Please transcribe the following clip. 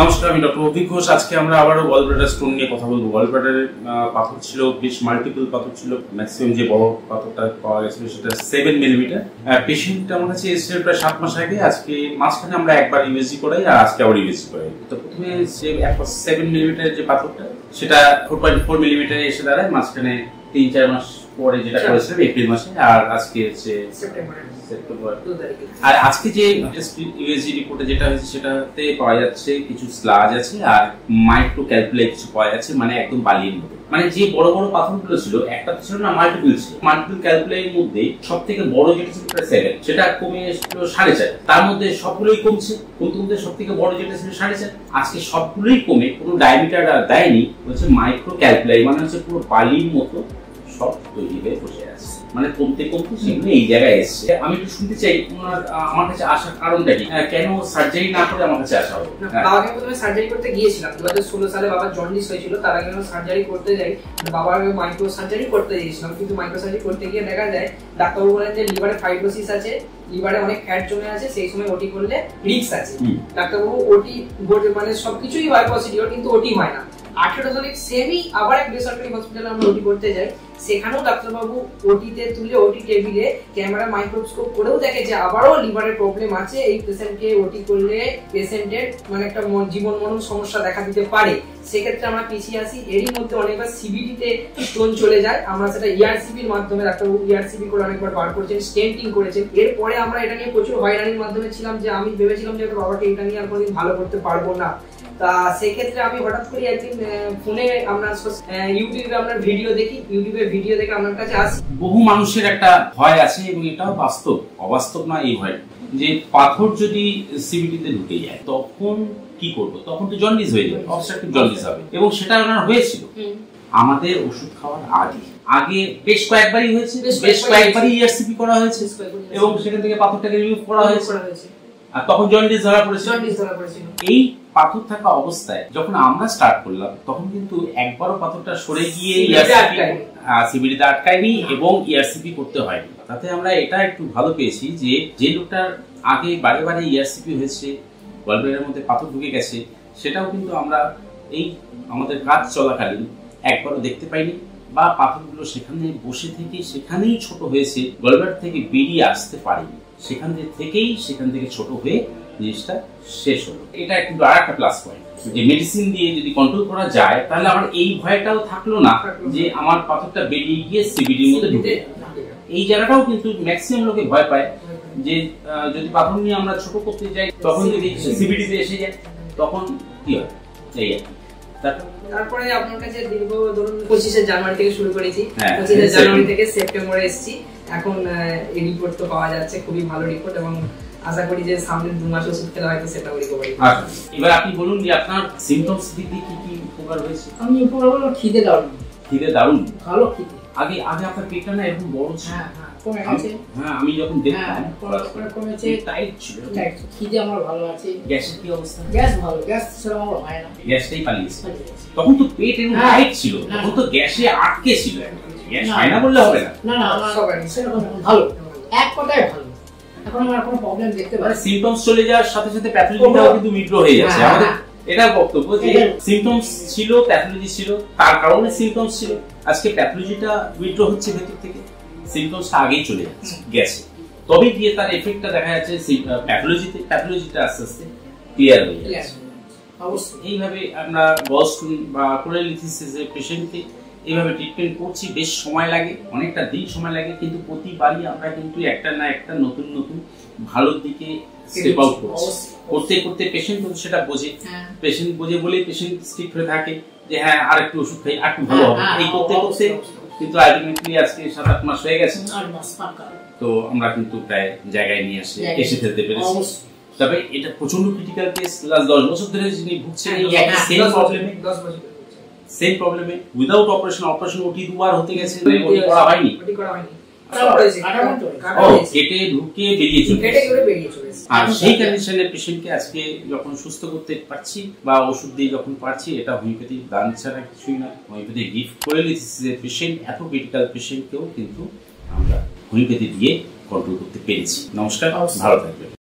নমস্কার, আমি ডক্টর অভিক ঘোষ। আজকে আমরা আবারও গলব্লাডার স্টোন নিয়ে কথা বলবো। গলব্লাডারের পাথর ছিল, বেশ মাল্টিপল পাথর ছিল। ম্যাক্সিমাম যে বড় পাথরটা পাওয়া গেছিল সেটা 7 মিলিমিটার। পেশেন্টটা আমার কাছে এসেছিল প্রায় 7 মাস আগে। আজকে মাঝখানে আমরা একবার ইউএসজি করাই আর আজকে আবার ইউএসজি করাই। তো প্রথমে যে 7 মিলিমিটারের যে পাথরটা সেটা 4.4 মিলিমিটারে এসে দাঁড়ায়। মাঝখানে 3-4 মাস পরে যেটা করেছিলাম এপ্রিল মাসে, আর আজকে হচ্ছে সেপ্টেম্বর। আর আজকে যে ইউএসজি রিপোর্টে যেটা হয়েছে সেটাতে পাওয়া যাচ্ছে কিছু স্লাজ আছে আর মাইক্রো ক্যালকুলাই কিছু পাওয়া যাচ্ছে, মানে একদম বালির মতো। মানে যে বড় বড় পাথরগুলো ছিল, একটা ছিল না, মাল্টিপল ছিল। মাল্টিপল ক্যালকুলাইয়ের মধ্যে সব থেকে বড় যেটা ছিল 7, সেটা কমে এসেছিল 4.5। তার মধ্যে সবগুলোই কমছে, কিন্তু সব থেকে বড় যেটা ছিল 4.5। আজকে সবগুলোই কমে কোনো ডায়ামিটার আর দেয়নি, হচ্ছে মাইক্রো ক্যালকুলাই, মানে হচ্ছে পুরো বালির মতো সব তৈরি হয়ে বসে আছে। মানে কমতে কমতে সেগুলো এই জায়গায় এসছে। আমি একটু শুনতে চাই ওনার আমার কাছে আসার কারণটা কি, কেন সার্জারি না করে আমার কাছে আসা হবে? বাবাকে প্রথমে সার্জারি করতে গিয়েছিলাম 2016 সালে। বাবার জন্ডিস হয়েছিল, তার আগে আমি সার্জারি করতে যাই। বাবার মাইক্রো সার্জারি করতে গিয়েছিলাম, কিন্তু মাইক্রো সার্জারি করতে গিয়ে দেখা যায় ডাক্তারবাবু বলেন যে লিভারে ফাইব্রোসিস আছে, লিভারে অনেক ফ্যাট জমে আছে, সেই সময় ওটি করলে রিস্ক আছে। ডাক্তারবাবু ওটি মানে সবকিছুই হয় পজিটিভ, কিন্তু ওটি হয় না। 18 তারিখ সেমই আবার এক বেসরকারি হসপিটালে আমরা ওটি করতে যাই। সেখানেও ডাক্তারবাবু ওটিতে তুলে ওটি টেবিলে ক্যামেরা মাইক্রোস্কোপ করেও দেখে যে আবারও লিভারের প্রবলেম আছে। এই পেশেন্টকে ওটি করলে পেশেন্টের মানে একটা জীবন মরণ সমস্যা দেখা দিতে পারে। সেক্ষেত্রে আমরা পিছিয়ে আসি। এরই মধ্যে অনেকবার সিবিডিতে স্টোন চলে যায়, আমরা সেটা ইআরসিবির মাধ্যমে ডাক্তারবাবু ইআরসিবি করে অনেকবার বার করেছেন, স্টেন্টিং করেছেন। এরপরে আমরা এটা নিয়ে প্রচুর হয়রানির মাধ্যমে ছিলাম, যে আমি ভেবেছিলাম যে বাবাকে এটা নিয়ে আর কোনোদিন ভালো করতে পারবো না। তা সেক্ষেত্রে আমি হঠাৎ করে একদিন ফোনে আমরা ইউটিউবে আপনার ভিডিও দেখি, ইউটিউবে ভিডিও দেখে আপনার কাছে আসি। বহু মানুষের একটা ভয় আছে এবং এটাও বাস্তব, অবাস্তব না এই ভয়, যে পাথর যদি সিবিটিতে ঢুকে যায় তখন কি করব? তখন তো জন্ডিস হয়ে যাবে, অবস্ট্রাকটিভ জন্ডিস হবে, এবং সেটা ওনার হয়েছিল আমাদের ওষুধ খাওয়ার আগে বেশ কয়েকবারই হয়েছে, বেশ কয়েকবারই ইআরসিপি করা হয়েছে এবং সেখান থেকে পাথরটাকে রিমুভ করা হয়েছে। আর তখন জন্ডিস ধরা পড়েছিল। এই পাথর থাকা অবস্থায় যখন আমরা স্টার্ট করলাম তখন কিন্তু একবারও পাথরটা সরে গিয়ে সিবিডিতে আটকায়নি এবং ইআরসিপি করতে হয়নি। তাতে আমরা এটা একটু ভালো পেয়েছি যে লোকটার আগে বারে বারে ইআরসিপি হয়েছে, গলব্লাডারের মধ্যে পাথর ঢুকে গেছে, সেটাও কিন্তু আমরা এই আমাদের কাজ চলাকালীন একবারও দেখতে পাইনি, বা পাথরগুলো সেখানে বসে থেকে সেখানেই ছোট হয়েছে, গলব্লাডার থেকে বেরিয়ে আসতে পারেনি, সেখান থেকে ছোট হয়ে জিনিসটা শেষ হলো। এটা কিন্তু আর একটা প্লাস পয়েন্ট, যে মেডিসিন দিয়ে যদি কন্ট্রোল করা যায় তাহলে আমার এই ভয়টাও থাকলো না যে আমার পাথরটা বেরিয়ে গিয়ে সিবিডির মধ্যে ঢুকে যাবে। এই জায়গাটাও কিন্তু ম্যাক্সিমাম লোকে ভয় পায়, যে যদি পাথর নিয়ে আমরা ছোট করতে যাই তখন যদি সিবিডিতে এসে যায় তখন কি হয়। এই আর কি। তারপরে আপনার কাছে দীর্ঘ ধরুন 25 জানুয়ারি থেকে শুরু করেছি, 25 জানুয়ারি থেকে সেপ্টেম্বরে এসেছি। এখন এই রিপোর্ট তো পাওয়া যাচ্ছে, খুবই ভালো রিপোর্ট, এবং আশা করি যে সামনের 2 মাস ওষুধ খেলে হয়তো সেটাও রিকভারি হবে। এবার আপনি বলুন যে আপনার সিম্পটমস দিক দিয়ে কি কি উপকার হয়েছে? আমি উপকার হলো খিদে দারুণ ভালো খিদে। আগে আপনার পেটটা না এরকম বড় ছিল। কমে গেছে। আমি যখন দেখলাম কমেছে, টাইট ছিল। খিদে আমার ভালো আছে। গ্যাসের কি অবস্থা? গ্যাস ভালো, গ্যাস ছাড়া আমার হয় না। গ্যাসটাই পালিয়েছে। তখন তো পেট এরকম টাইট ছিল, তখন তো গ্যাসে আটকে ছিল। গ্যাস হয় না বললে হবে না। না আমার সেরকম ভালো, এক কথায় ভালো। এখন আমার কোনো প্রবলেম দেখতে পাচ্ছি না। সিম্পটমস চলে যাওয়ার সাথে সাথে প্যাথোলজিটাও কিন্তু উইথড্র হয়ে যাচ্ছে। আমাদের এটা বক্তব্য যে সিম্পটমস ছিল, প্যাথোলজি ছিল, তার কারণে সিম্পটমস ছিল। আজকে প্যাথোলজিটা উইথড্র হচ্ছে ভেতর থেকে, সিম্পটমসটা আগেই চলে যাচ্ছে গ্যাসে, তবে গিয়ে তার এফেক্টটা দেখা যাচ্ছে প্যাথোলজিটা আস্তে আস্তে ক্লিয়ার হয়ে যাচ্ছে। অবশ্যই এইভাবে আমরা গলস্টোন বা কোলেলিথিসিসের পেশেন্টকে এইভাবে ট্রিটমেন্ট করছি। বেশ সময় লাগে, অনেকটা দিন সময় লাগে, কিন্তু প্রতিবারই আমরা কিন্তু একটা না একটা নতুন ভালোর দিকে স্টেপ আউট করতে করতে পেশেন্ট সেটা বোঝে। পেশেন্ট বোঝে বলেই পেশেন্ট স্টিক হয়ে থাকে যে হ্যাঁ আর একটু ওষুধ খাই, আর একটু ভালো হবে। এই করতে করতে কিন্তু আলটিমেটলি আজকে 7-8 মাস হয়ে গেছে, তো আমরা কিন্তু প্রায় জায়গায় নিয়ে এসে ফেলতে পেরেছি। তবে এটা প্রচন্ড ক্রিটিক্যাল কেস। লাস্ট 10 বছর ধরে যিনি ভুগছেন এই একই সেম প্রবলেমে উইদাউট অপারেশন ওটি 2 বার হতে গেছে, ওটি করা হয়নি। কেটে ঢুকে বেরিয়ে চলে আর সেই কন্ডিশনের পেশেন্টকে আজকে যখন সুস্থ করতে পারছি বা ওষুধ দিয়ে যখন পারছি, এটা হোমিওপ্যাথিক দান ছাড়া কিছুই না। হোমিওপ্যাথি গিফট করে দিচ্ছে পেশেন্ট, এত ক্রিটিক্যাল পেশেন্টকেও কিন্তু আমরা হোমিওপ্যাথি দিয়ে কন্ট্রোল করতে পেরেছি। নমস্কার, ভালো থাকবেন।